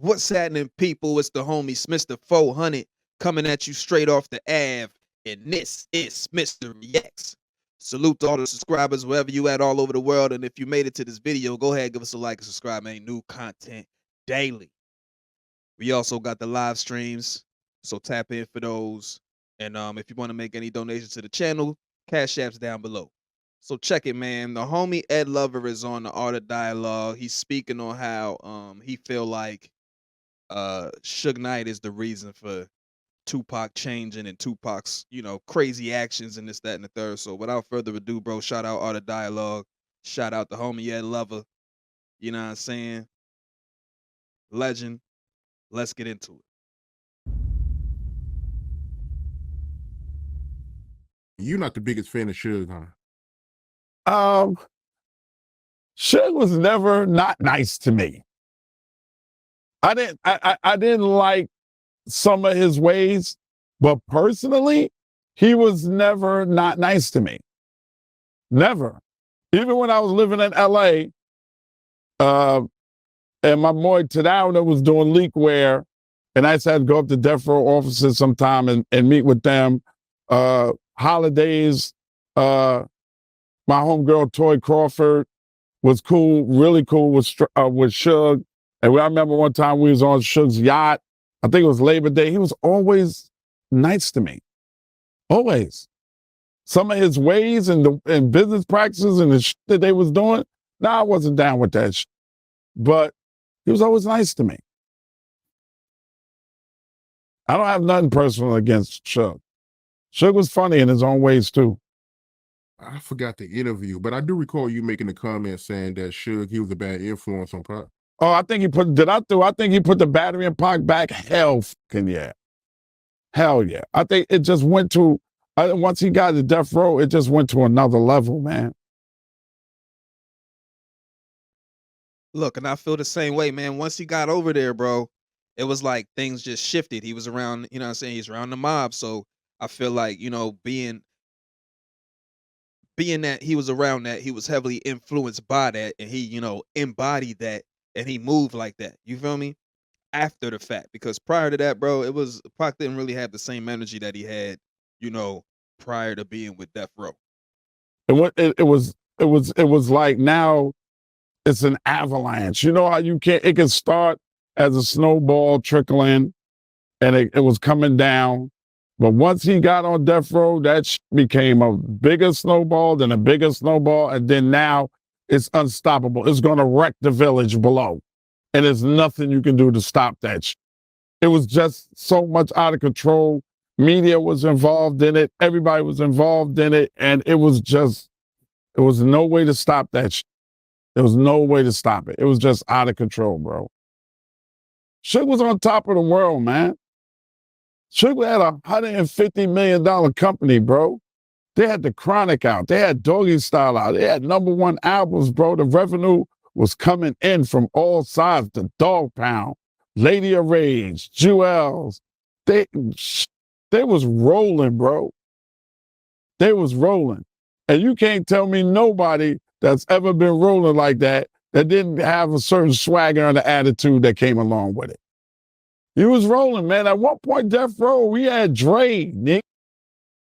What's happening, people? It's the homie Smitster 400 coming at you straight off the Ave, and this is Smitster Reacts. Salute to all the subscribers wherever you at all over the world, and if you made it to this video, go ahead, give us a like and subscribe, man. New content daily. We also got the live streams, so tap in for those. And if you want to make any donations to the channel, Cash App's down below. So check it, man. The homie Ed Lover is on the Art of Dialogue. He's speaking on how he feel like Suge Knight is the reason for Tupac changing and Tupac's, crazy actions and this, that, and the third. So without further ado, bro, shout out Art of Dialogue. Shout out the homie Ed Lover. You know what I'm saying? Legend. Let's get into it. You're not the biggest fan of Suge, huh? Suge was never not nice to me. I didn't like some of his ways, but personally, he was never not nice to me. Never. Even when I was living in LA, and my boy Tadao was doing leakware, and I just had to go up to Death Row offices sometime and meet with them. Holidays, my homegirl Toy Crawford was cool, really cool with Suge. And I remember one time we was on Suge's yacht. I think it was Labor Day. He was always nice to me. Always. Some of his ways and business practices and the shit that they was doing, I wasn't down with that shit. But he was always nice to me. I don't have nothing personal against Suge. Suge was funny in his own ways too. I forgot the interview, but I do recall you making a comment saying that Suge, he was a bad influence on Pac. Oh, I think he put the battery in Pac back. Hell fucking yeah. Hell yeah. I think it just went to, once he got to Death Row, it just went to another level, man. Look, and I feel the same way, man. Once he got over there, bro, it was like things just shifted. He was around, you know what I'm saying? He's around the mob. So I feel like, being that he was around that, he was heavily influenced by that, and he, embodied that, and he moved like that. You feel me? After the fact, because prior to that, bro, Pac didn't really have the same energy that he had, prior to being with Death Row. It was like now it's an avalanche. You know how it can start as a snowball trickling, and it was coming down. But once he got on Death Row, that became a bigger snowball, then a bigger snowball, and then now it's unstoppable. It's going to wreck the village below, and there's nothing you can do to stop that shit. It was just so much out of control. Media was involved in it. Everybody was involved in it, and it was no way to stop that shit. There was no way to stop it. It was just out of control, bro. Suge was on top of the world, man. Suge had a $150 million company, bro. They had the Chronic out. They had Doggy Style out. They had #1 albums, bro. The revenue was coming in from all sides. The Dog Pound, Lady of Rage, Jewels. They was rolling, bro. They was rolling. And you can't tell me nobody that's ever been rolling like that didn't have a certain swagger and an attitude that came along with it. He was rolling, man. At one point, Death Row, we had Dre, Nick.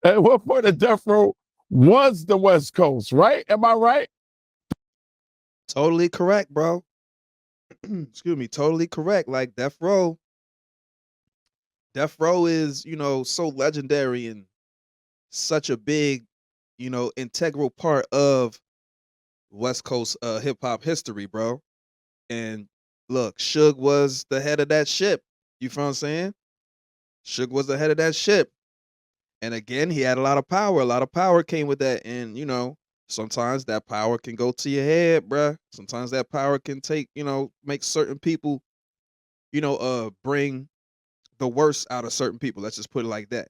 At one point, the Death Row was the West Coast, right? Am I right? Totally correct, bro. Excuse me, totally correct. Like Death Row is, so legendary and such a big, integral part of West Coast hip hop history, bro. And look, Suge was the head of that ship. You feel what I'm saying? Suge was the head of that ship. And again, he had a lot of power. A lot of power came with that. And, sometimes that power can go to your head, bruh. Sometimes that power can make certain people, bring the worst out of certain people. Let's just put it like that.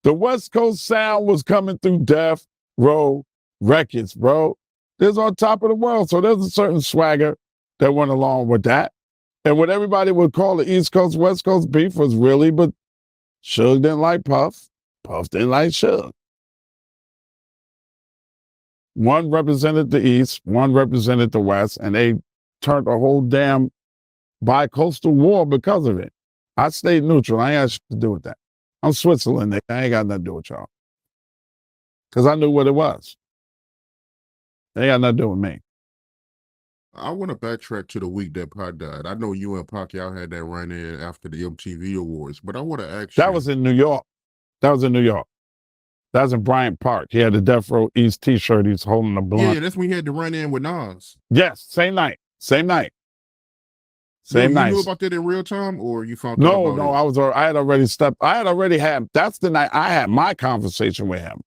The West Coast sound was coming through Death Row Records, bro. There's on top of the world. So there's a certain swagger that went along with that. And what everybody would call the East Coast, West Coast beef was really, but Suge didn't like Puff. Puff didn't like Suge. One represented the East, one represented the West, and they turned a whole damn bi-coastal war because of it. I stayed neutral. I ain't got shit to do with that. I'm Switzerland, nigga. I ain't got nothing to do with y'all. Because I knew what it was. They ain't got nothing to do with me. I want to backtrack to the week that Pac died. I know you and Pac, y'all had that run in after the MTV Awards, but I want to ask you. That was in New York. That was in New York. That was in Bryant Park. He had the Death Row East t-shirt. He was holding a blunt. Yeah, that's when he had to run in with Nas. Yes, same night. Same night. You night. knew about that in real time, or you found out No, about it? I had already stepped. I had already had. That's the night I had my conversation with him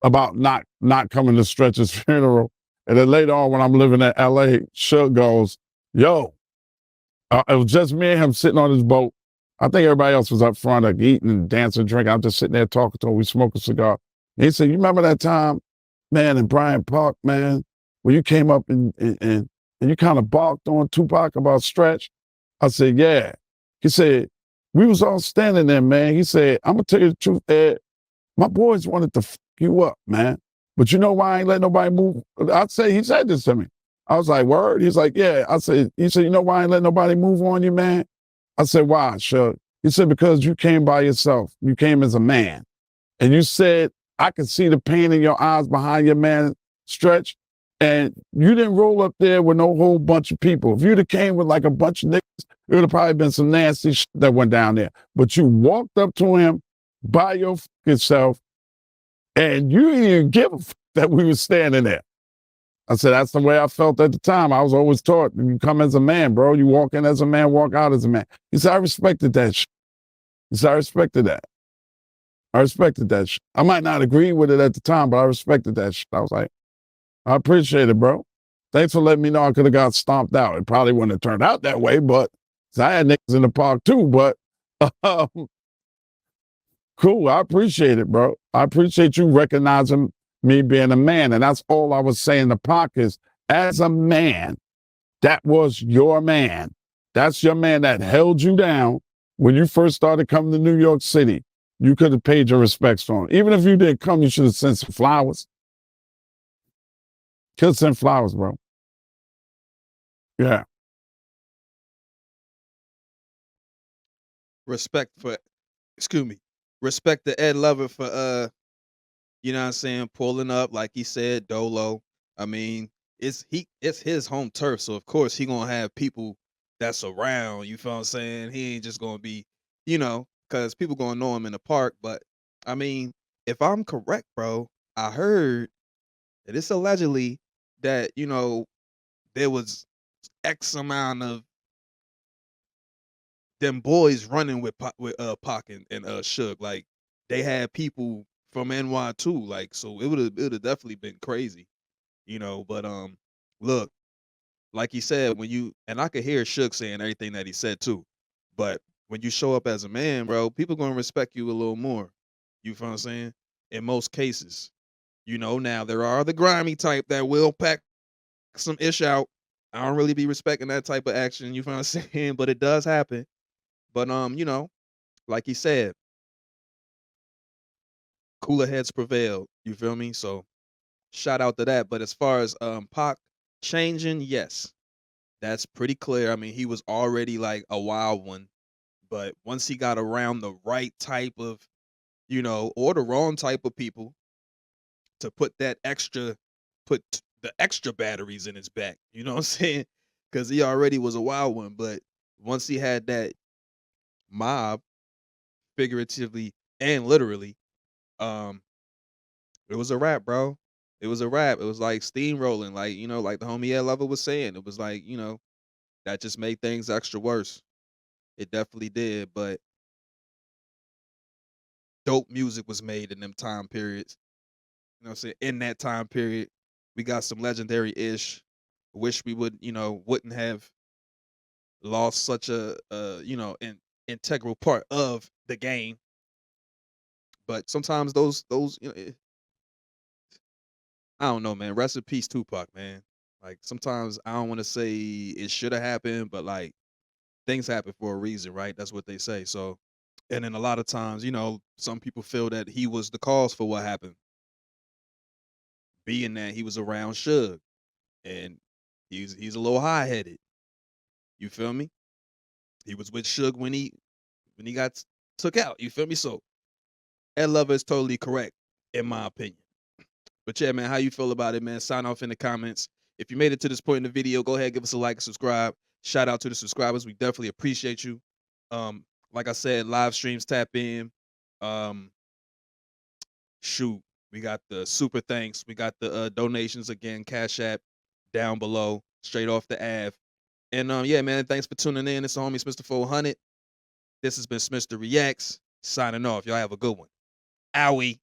about not coming to Stretch's funeral. And then later on, when I'm living in L.A., Suge goes, "Yo, it was just me and him sitting on his boat. I think everybody else was up front, like eating and dancing, drinking. I'm just sitting there talking to him. We smoke a cigar. And he said, "You remember that time, man, in Bryant Park, man, where you came up and you kind of balked on Tupac about Stretch?" I said, "Yeah." He said, "We was all standing there, man." He said, "I'm gonna tell you the truth, Ed. My boys wanted to fuck you up, man. But you know why I ain't let nobody move?" I'd say he said this to me. I was like, "Word?" He's like, "Yeah." He said, "You know why I ain't let nobody move on you, man?" I said, "Why, Shug?" He said, "Because you came by yourself. You came as a man. And you said, I could see the pain in your eyes behind your man, Stretch. And you didn't roll up there with no whole bunch of people. If you'd have came with like a bunch of niggas, it would have probably been some nasty shit that went down there. But you walked up to him by your fucking self, and you didn't even give a fuck that we were standing there." I said, "That's the way I felt at the time. I was always taught, you come as a man, bro. You walk in as a man, walk out as a man." He said, "I respected that shit." He said, "I respected that. I respected that shit. I might not agree with it at the time, but I respected that shit." I was like, "I appreciate it, bro. Thanks for letting me know I could have got stomped out. It probably wouldn't have turned out that way, but I had niggas in the park too, but cool. I appreciate it, bro. I appreciate you recognizing me being a man." And that's all I was saying to Pac is, as a man, that was your man. That's your man that held you down when you first started coming to New York City. You could have paid your respects to him. Even if you didn't come, you should have sent some flowers. Could have sent flowers, bro. Yeah. Respect to Ed Lover for you know what I'm saying, pulling up like he said, dolo. I mean, it's his home turf, so of course he gonna have people that's around. You feel what I'm saying? He ain't just gonna be, because people gonna know him in the park. But I mean, if I'm correct, bro, I heard that it's allegedly that there was X amount of them boys running with Pac and Suge. Like they had people from NY too. Like so, it would have definitely been crazy, But look, like he said, and I could hear Suge saying everything that he said too. But when you show up as a man, bro, people gonna respect you a little more. You feel what I'm saying? In most cases, now there are the grimy type that will pack some ish out. I don't really be respecting that type of action. You feel what I'm saying? But it does happen. But like he said, cooler heads prevailed. You feel me? So shout out to that. But as far as Pac changing, yes, that's pretty clear. I mean, he was already like a wild one, but once he got around the right type of, or the wrong type of people to put the extra batteries in his back. You know what I'm saying? Because he already was a wild one, but once he had that mob, figuratively and literally, um, it was a wrap, bro. It was a wrap. It was like steamrolling, like like the homie Ed Lover was saying. It was like that just made things extra worse. It definitely did. But dope music was made in them time periods. You know what I'm saying? In that time period, we got some legendary ish. Wish we wouldn't have lost such a an integral part of the game. But sometimes those I don't know, man. Rest in peace, Tupac, man. Like sometimes I don't want to say it should have happened, but like things happen for a reason, right? That's what they say. So, and then a lot of times, some people feel that he was the cause for what happened, being that he was around Suge and he's a little high headed. You feel me? He was with Suge when he got took out. You feel me? So Ed Lover is totally correct, in my opinion. But yeah, man, how you feel about it, man? Sign off in the comments. If you made it to this point in the video, go ahead, give us a like and subscribe. Shout out to the subscribers. We definitely appreciate you. Like I said, live streams, tap in. Shoot, we got the super thanks. We got the donations again, Cash App down below, straight off the Ave. And yeah, man, thanks for tuning in. It's the homie Smitster 400. This has been Smitster Reacts. Signing off. Y'all have a good one. Owie.